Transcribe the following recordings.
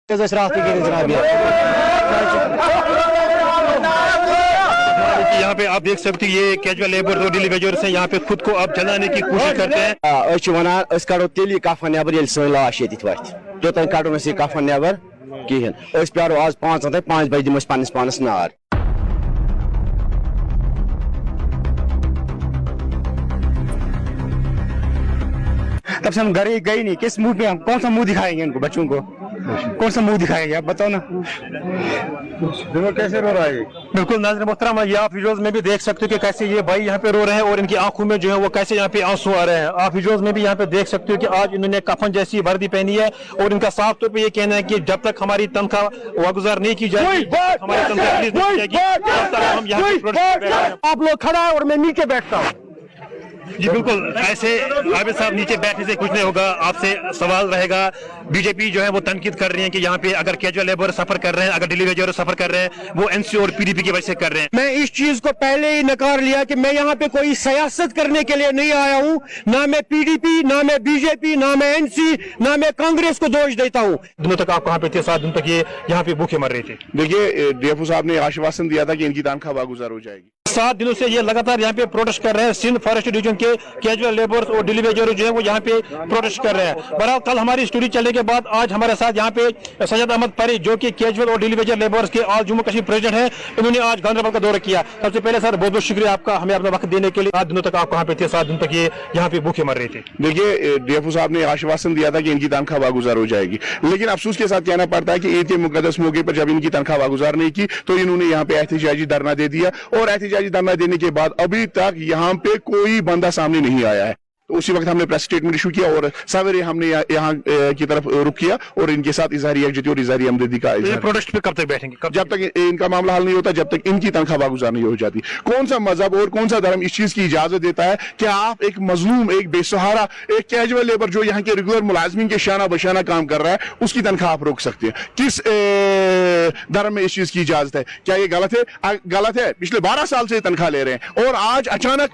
यहाँ पे आप देख सकते हैं ये कैजुअल लेबर और डेली वेजर्स हैं, यहाँ पे खुद को आप जलाने की कोशिश करते हैं। कड़ो तेली कफन नबर ये सन लाश ये योतन कड़ो ये कफन नबर कहें प्यारो आज 5 बजे दिमो पन्नस पानस नार। तब से हम घर ही गए नहीं, किस मुंह पे हम कौन सा मुंह दिखाएंगे इनको, बच्चों को कौन सा मुंह दिखाएंगे, आप बताओ ना। कैसे रो रहा है? बिल्कुल नाज़रीन मोहतरम, ये आप वीडियोस में भी देख सकते हो कि कैसे ये भाई यहाँ पे रो रहे हैं और इनकी आंखों में जो है वो कैसे यहाँ पे आंसू आ रहे हैं। आप वीडियोस में भी यहाँ पे देख सकते हो कि आज इन्होंने कफन जैसी वर्दी पहनी है और इनका साफ तौर पे ये कहना है कि जब तक हमारी तनख्वाह वागुजार नहीं की जाएगी, हमारी तनख्वाह रिलीज नहीं की जाएगी, तब तक हम यहाँ पे। आप लोग खड़ा है और मैं नीचे बैठता हूँ। जी बिल्कुल, ऐसे आबिद साहब नीचे बैठने से कुछ नहीं होगा। आपसे सवाल रहेगा, बीजेपी जो है वो तनकीद कर रही है कि यहाँ पे अगर कैजुअल लेबर सफर कर रहे हैं, अगर डेली वेजर सफर कर रहे हैं, वो एनसी और पीडीपी की वजह से कर रहे हैं। मैं इस चीज को पहले ही नकार लिया कि मैं यहाँ पे कोई सियासत करने के लिए नहीं आया हूँ, ना मैं पीडीपी, ना मैं बीजेपी, ना मैं एनसी, ना मैं कांग्रेस को दोष देता हूँ। दिनों तक आप कहाँ पे थे? 7 दिन तक ये यहाँ पे भूखे मर रहे थे। देखिए डीएफओ साहब ने आश्वासन दिया था कि इनकी तनख्वाह वागुजार हो जाएगी। 7 दिनों से ये लगातार यहाँ पे प्रोटेस्ट कर रहे हैं। सिंध फॉरेस्ट डिवीजन के कैजुअल लेबर्स और डेली वेजर जो है वो यहाँ पे प्रोटेस्ट कर रहे हैं। बहरहाल कल हमारी स्टोरी चलने के बाद आज हमारे साथ यहाँ पे सैयद अहमद परी जो कि कैजुअल और डेली वेजर लेबर्स के ऑल जम्मू कश्मीर प्रेसिडेंट हैं, इन्होंने आज गांधीनगर का दौरा किया। सबसे पहले सर बहुत बहुत शुक्रिया आपका हमें अपना वक्त देने के लिए। 7 दिनों तक आप कहाँ पे थे? 7 दिन तक ये यहाँ पे भूखे मर रहे थे। देखिए डीएफओ साहब ने आश्वासन दिया था कि इनकी तनख्वाह वागुजार हो जाएगी, लेकिन अफसोस के साथ कहना पड़ता है कि ईद के मुकद्दस मौके पर जब इनकी तनख्वाह वागुजार नहीं की तो इन्होंने यहाँ पे एहतजाजी धरना दे दिया और एहतजाजी धरना देने के बाद अभी तक यहाँ पे कोई बंदा सामने नहीं आया है। तो उसी वक्त हमने प्रेस स्टेटमेंट इशू किया और सवेरे हमने यहाँ की तरफ रुख किया और इनके साथ इजहारी यकजहती और इजहारी हमदर्दी का प्रोटेस्ट पे कब तक बैठेंगे? जब तक इनका मामला हल नहीं होता, जब तक इनकी तनख्वाह वागुजार नहीं हो जाती। कौन सा मजहब और कौन सा धर्म इस चीज की इजाजत देता है कि आप एक मजलूम, एक बेसहारा, एक कैजुअल लेबर जो यहाँ के रेगुलर मुलाजमीन के शाना बशाना काम कर रहा है, उसकी तनख्वाह आप रोक सकते हैं? किस धर्म में इस चीज की इजाजत है? क्या ये गलत है? गलत है। पिछले 12 साल से तनख्वाह ले रहे हैं और आज अचानक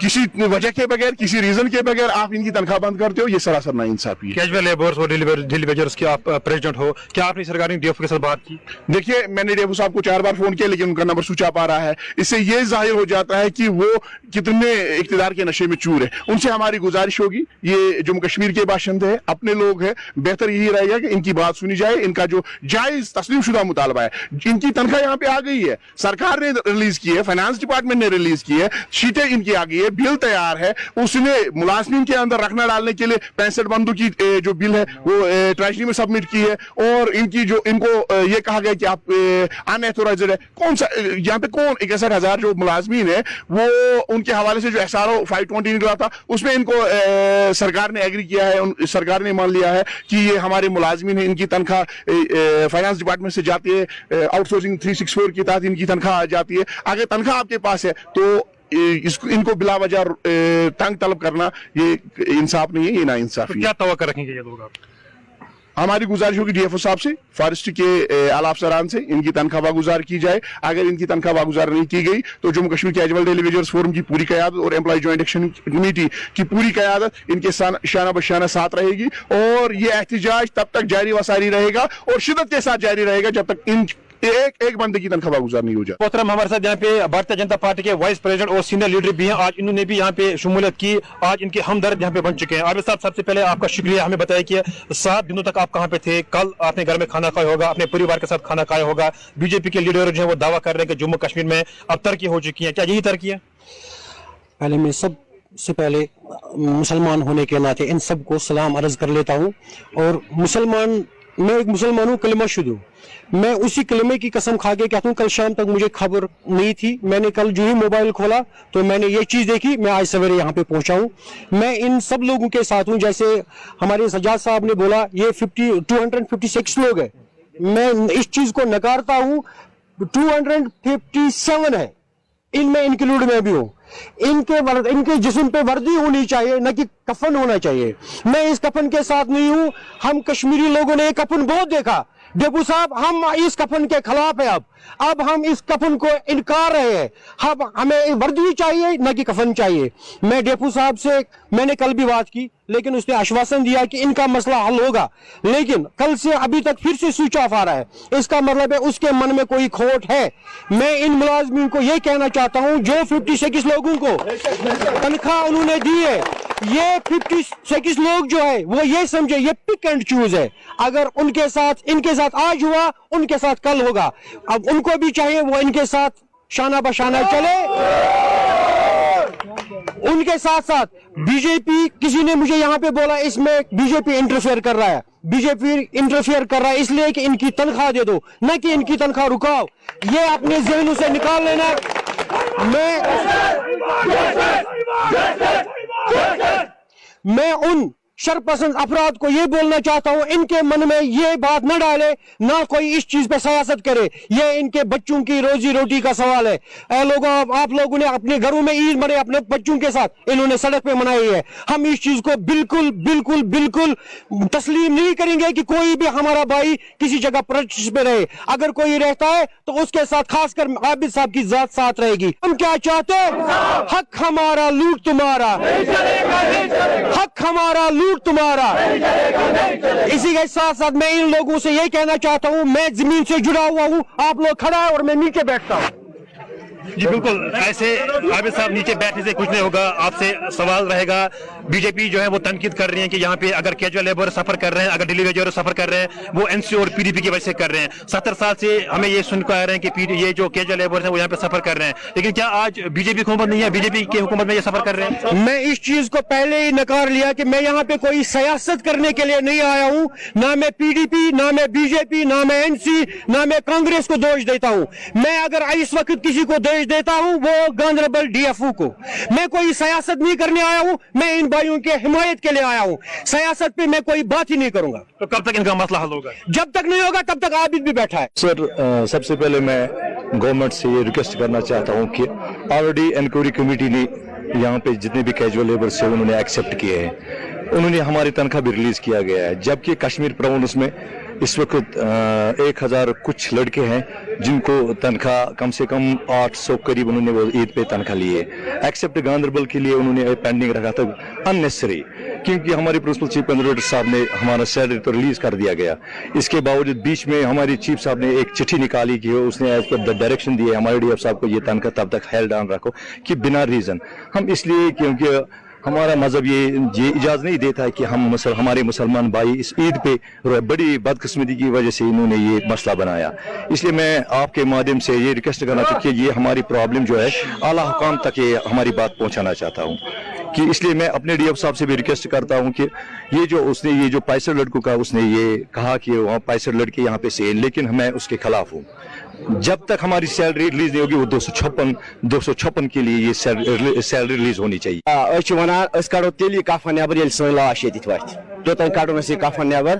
किसी वजह के बगैर, किसी रीजन के बगैर आप इनकी तनख्वाह बंद करते हो, ये सरासर नाइंसाफी है। कैजुअल लेबर्स और डेली वेजर्स के आप प्रेसिडेंट हो, क्या आपने सरकार ने डीएफओ के साथ बात की? देखिए मैंने डीएफओ साहब को 4 बार फोन किया लेकिन उनका नंबर स्विच ऑफ आ रहा है। इससे ये जाहिर हो जाता है कि वो कितने इक्तिदार के नशे में चूर है। उनसे हमारी गुजारिश होगी, ये जम्मू कश्मीर के बाशिंदे हैं, अपने लोग हैं, बेहतर यही रहेगा कि इनकी बात सुनी जाए। इनका जो जायज तस्लीम शुदा मुतालबा है, इनकी तनख्वाह यहाँ पे आ गई है, सरकार ने रिलीज की है, फाइनेंस डिपार्टमेंट ने रिलीज की है, शीटें इनकी आ गई है, बिल तैयार है। उसने मुलाजमीन के अंदर रखना डालने के लिए 65 बंदों की जो बिल है वो ट्रेजरी में सबमिट की है और इनकी जो इनको ये कहा गया कि आप अनएथोराइज्ड है। कौन सा यहाँ पे कौन 61,000 जो मुलाजमीन है वो उनके हवाले से जो SRO 520 निकला था उसमें इनको सरकार ने एग्री किया है, सरकार ने मान लिया है कि ये हमारे मुलाजमीन है, इनकी तनख्वाह फाइनेंस डिपार्टमेंट से जाती है, आउटसोर्सिंग 364 के तहत इनकी तनख्वाह आ जाती है। अगर तनख्वाह आपके पास है तो इनको बिला वजह तंग तलब करना ये इंसाफ नहीं है, ये ना इंसाफी है। क्या तवक्को रखेंगे ये लोग आप? हमारी गुजारिश होगी डीएफओ साहब से, फॉरेस्ट के आला अफसरान से, इनकी तनख्वाह वागुजार की जाए। अगर इनकी तनख्वाह वागुजार नहीं की गई तो Jammu Kashmir casual daily wagers forum की पूरी क़यादत और एम्प्लॉय जॉइंट एक्शन कमेटी की पूरी क़यादत इनके शाना बशाना साथ रहेगी और ये एहतजाज तब तक जारी व सारी रहेगा और शिद्दत के साथ जारी रहेगा जब तक इन एक बंदे की तनख्वाह वागुजार नहीं हो जाए। मोहतरम हमारे साथ यहाँ पे भारतीय जनता पार्टी के वाइस प्रेसिडेंट और सीनियर लीडर भी हैं, आज इन्होंने भी यहाँ पे शमूलियत की, आज इनके हमदर्द यहाँ पे बन चुके हैं। आबिद साहब सबसे पहले आपका शुक्रिया, हमें बताया कि 7 दिनों तक आप कहाँ पे थे? कल आपने घर में खाना खाया होगा, अपने परिवार के साथ खाना खाया होगा। बीजेपी के लीडर जो है वो दावा कर रहे हैं कि जम्मू कश्मीर में अब तरक्की हो चुकी है, क्या यही तरक्की है? पहले मैं सबसे पहले मुसलमान होने के नाते इन सबको सलाम अर्ज कर लेता हूँ और मैं एक मुसलमान हूँ, कलमा शुद्ध हूँ। मैं उसी कलमे की कसम खा के कहता हूँ, कल शाम तक मुझे खबर नहीं थी, मैंने कल जो ही मोबाइल खोला तो मैंने ये चीज़ देखी, मैं आज सवेरे यहाँ पे पहुंचा हूँ। मैं इन सब लोगों के साथ हूँ, जैसे हमारे सज्जाद साहब ने बोला ये 256 लोग हैं, मैं इस चीज़ को नकारता हूँ, 257 है, इनमें इंक्लूड मैं भी हूँ। इनके जिस्म पे वर्दी होनी चाहिए, न कि कफन होना चाहिए। मैं इस कफन के साथ नहीं हूं। हम कश्मीरी लोगों ने कफन बहुत देखा, डेपू साहब, हम इस कफन के खिलाफ है। अब हम इस कफन को इनकार रहे हैं। हमें वर्दी चाहिए, न कि कफन चाहिए। मैं डेपू साहब से मैंने कल भी बात की, लेकिन उसने आश्वासन दिया कि इनका मसला हल होगा, लेकिन कल से अभी तक फिर से स्विच ऑफ आ रहा है। इसका मतलब है उसके मन में कोई खोट है। मैं इन मुलाजमीन को यह कहना चाहता हूं, जो 56 लोगों को तनख्वाह उन्होंने दी है, ये 56 लोग जो है वो ये समझे ये पिक एंड चूज है। अगर उनके साथ इनके साथ आज हुआ, उनके साथ कल होगा। अब उनको भी चाहिए वो इनके साथ शाना बशाना चले। उनके साथ साथ बीजेपी, किसी ने मुझे यहां पे बोला इसमें बीजेपी इंटरफेयर कर रहा है। बीजेपी इंटरफेयर कर रहा है इसलिए कि इनकी तनख्वाह दे दो, न कि इनकी तनख्वाह रुकाओ। ये अपने जहनों से निकाल लेना। मैं उन शरपसंद अफराद को ये बोलना चाहता हूं, इनके मन में ये बात न डाले, ना कोई इस चीज पे सियासत करे। ये इनके बच्चों की रोजी रोटी का सवाल है। लोगों, आप लोगों ने अपने घरों में ईद मनाई, अपने बच्चों के साथ इन्होंने सड़क पे मनाई है। हम इस चीज को बिल्कुल बिल्कुल बिल्कुल तस्लीम नहीं करेंगे कि कोई भी हमारा भाई किसी जगह प्रोटेस्ट पे रहे। अगर कोई रहता है तो उसके साथ खासकर आबिद साहब की जात साथ रहेगी। हम क्या चाहते हैं? हक हमारा, लूट तुम्हारा। हक हमारा, लूट तुम्हारा। इसी के साथ साथ मैं इन लोगों से यही कहना चाहता हूं, मैं जमीन से जुड़ा हुआ हूं, आप लोग खड़ा है और मैं नीचे बैठता हूं। जी बिल्कुल, ऐसे आबिद साहब नीचे बैठने से कुछ नहीं होगा। आपसे सवाल रहेगा, बीजेपी जो है वो तनकीद कर रही है कि यहाँ पे अगर कैजुअल लेबर सफर कर रहे हैं, अगर डेली वेजर सफर कर रहे हैं, वो एनसी और पीडीपी की वजह से कर रहे हैं। 70 साल से हमें ये सुनकर आ रहे हैं कि ये जो कैजुअल लेबर है वो यहाँ पे सफर कर रहे हैं, लेकिन क्या आज बीजेपी हुकूमत नहीं है? बीजेपी की हुकूमत में ये सफर कर रहे हैं। मैं इस चीज को पहले ही नकार लिया कि मैं यहाँ पे कोई सियासत करने के लिए नहीं आया हूँ। ना मैं पीडीपी, ना मैं बीजेपी, ना मैं एनसी, ना मैं कांग्रेस को दोष देता हूँ। मैं अगर इस वक्त किसी को दोष देता हूँ वो गांधरबल डीएफओ को। मैं कोई सियासत नहीं करने आया हूँ, मैं इन भाइयों के हिमायत के लिए आया हूँ। सियासत पे मैं कोई बात ही नहीं करूंगा। तो कब तक इनका मसला हल होगा? जब तक नहीं होगा तब तक आबिद भी बैठा है। सर, सबसे पहले मैं गवर्नमेंट से ये रिक्वेस्ट करना चाहता हूँ कि ऑलरेडी इंक्वायरी कमेटी ने यहाँ पे जितने भी कैजुअल लेबर्स है उन्होंने एक्सेप्ट किए हैं। उन्होंने हमारी तनख्वाह भी रिलीज किया गया है, जबकि कश्मीर प्रोविंस में इस वक्त 1000 कुछ लड़के हैं जिनको तनख्वाह कम से कम 800 करीब उन्होंने वो ईद पे तनख्वाह ली है। एक्सेप्ट गांधरबल के लिए उन्होंने पेंडिंग रखा था अननेसेसरी, क्योंकि हमारे प्रिंसिपल चीफ कंजर्वेटर साहब ने हमारा सैलरी तो रिलीज कर दिया गया। इसके बावजूद बीच में हमारी चीफ साहब ने एक चिट्ठी निकाली कि उसने एज पर डायरेक्शन दिए हमारे डीएफ साहब को, ये तनख्वाह तब तक हेल्ड ऑन रखो कि बिना रीजन। हम इसलिए क्योंकि हमारा मजहब ये इजाज़त नहीं देता है कि हम हमारे मुसलमान भाई इस ईद पे बड़ी बदकिस्मती की वजह से इन्होंने ये मसला बनाया। इसलिए मैं आपके माध्यम से ये रिक्वेस्ट करना चाहता हूँ कि ये हमारी प्रॉब्लम जो है आला हुकाम तक ये हमारी बात पहुँचाना चाहता हूँ कि इसलिए मैं अपने डीएफ साहब से भी रिक्वेस्ट करता हूँ कि ये जो उसने ये जो 65 लड़कों का उसने ये कहा कि वहाँ 65 लड़के यहाँ पे से, लेकिन मैं उसके खिलाफ हूँ। जब तक हमारी सैलरी रिलीज नहीं होगी वो 256 के लिए ये सैलरी रिलीज होनी चाहिए। वनान कड़ो तेली कफन नबर ये सन लाश ये वत तोतन कड़ो ये कफन नबर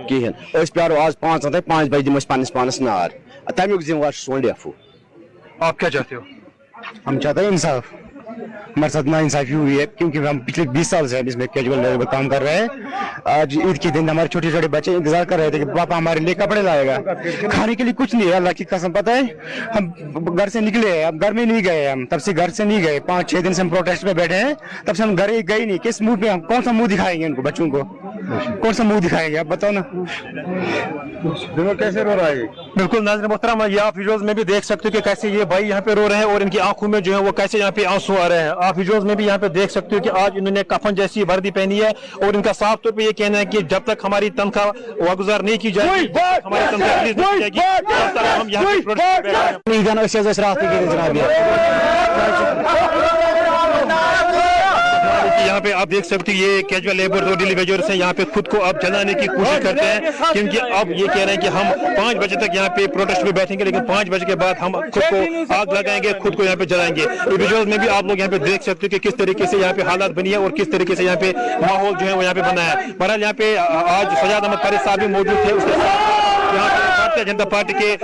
कहें प्यारो आज 5 बजे दिमो पानस पानस नार तमुक जिम्मेवार सोन डेफू। आप क्या चाहते हो? हम चाहते हैं इंसाफ। हमारे साथ ना इंसाफी हुई है क्योंकि हम पिछले 20 साल से इसमें कैजुअल लेबर काम कर रहे हैं। आज ईद के दिन हमारे छोटे छोटे बच्चे इंतजार कर रहे थे कि पापा हमारे लिए कपड़े लाएगा। खाने के लिए कुछ नहीं है, अल्लाह की कसम। पता है हम घर से निकले हैं, अब घर में नहीं गए, हम तब से घर से नहीं गए। 5-6 दिन से हम प्रोटेस्ट में बैठे हैं, तब से हम घर गए नहीं। किस मुंह पे हम कौन सा मुंह दिखाएंगे इनको, बच्चों को कौन सा मुंह दिखाएंगे? आप बताओ ना, कैसे रो रहा है। बिल्कुल नाज़रीन मोहतरम, ये आप वीडियोस में भी देख सकते हो कि कैसे ये भाई यहाँ पे रो रहे हैं और इनकी आंखों में जो है वो कैसे यहाँ पे आंसू आ रहे हैं। आप वीडियोस में भी यहाँ पे देख सकते हो कि आज इन्होंने कफन जैसी वर्दी पहनी है और इनका साफ तौर पे ये कहना है कि जब तक हमारी तनख्वाह वागुजार नहीं की जाएगी, हमारी तनख्वाह रिलीज नहीं की जाएगी, तब तक हम यहाँ पे प्रोटेस्ट कर रहे हैं। यहाँ पे आप देख सकते हैं ये कैजुअल लेबर और डेली वेजर्स हैं, यहाँ पे खुद को अब जलाने की कोशिश करते हैं क्योंकि अब ये कह रहे हैं कि हम 5 बजे तक यहाँ पे प्रोटेस्ट में बैठेंगे, लेकिन 5 बजे के बाद हम खुद को आग लगाएंगे, खुद को यहाँ पे जलाएंगे। तो वीडियोस में भी आप लोग यहाँ पे देख सकते हो कि किस तरीके से यहाँ पे हालात बनी है और किस तरीके से यहाँ पे माहौल जो है वो यहाँ पे बना है। बहरहाल यहाँ पे आज सजाद अहमद फारिस साहब भी मौजूद थे, उसके साथ यहाँ पे भारतीय जनता पार्टी के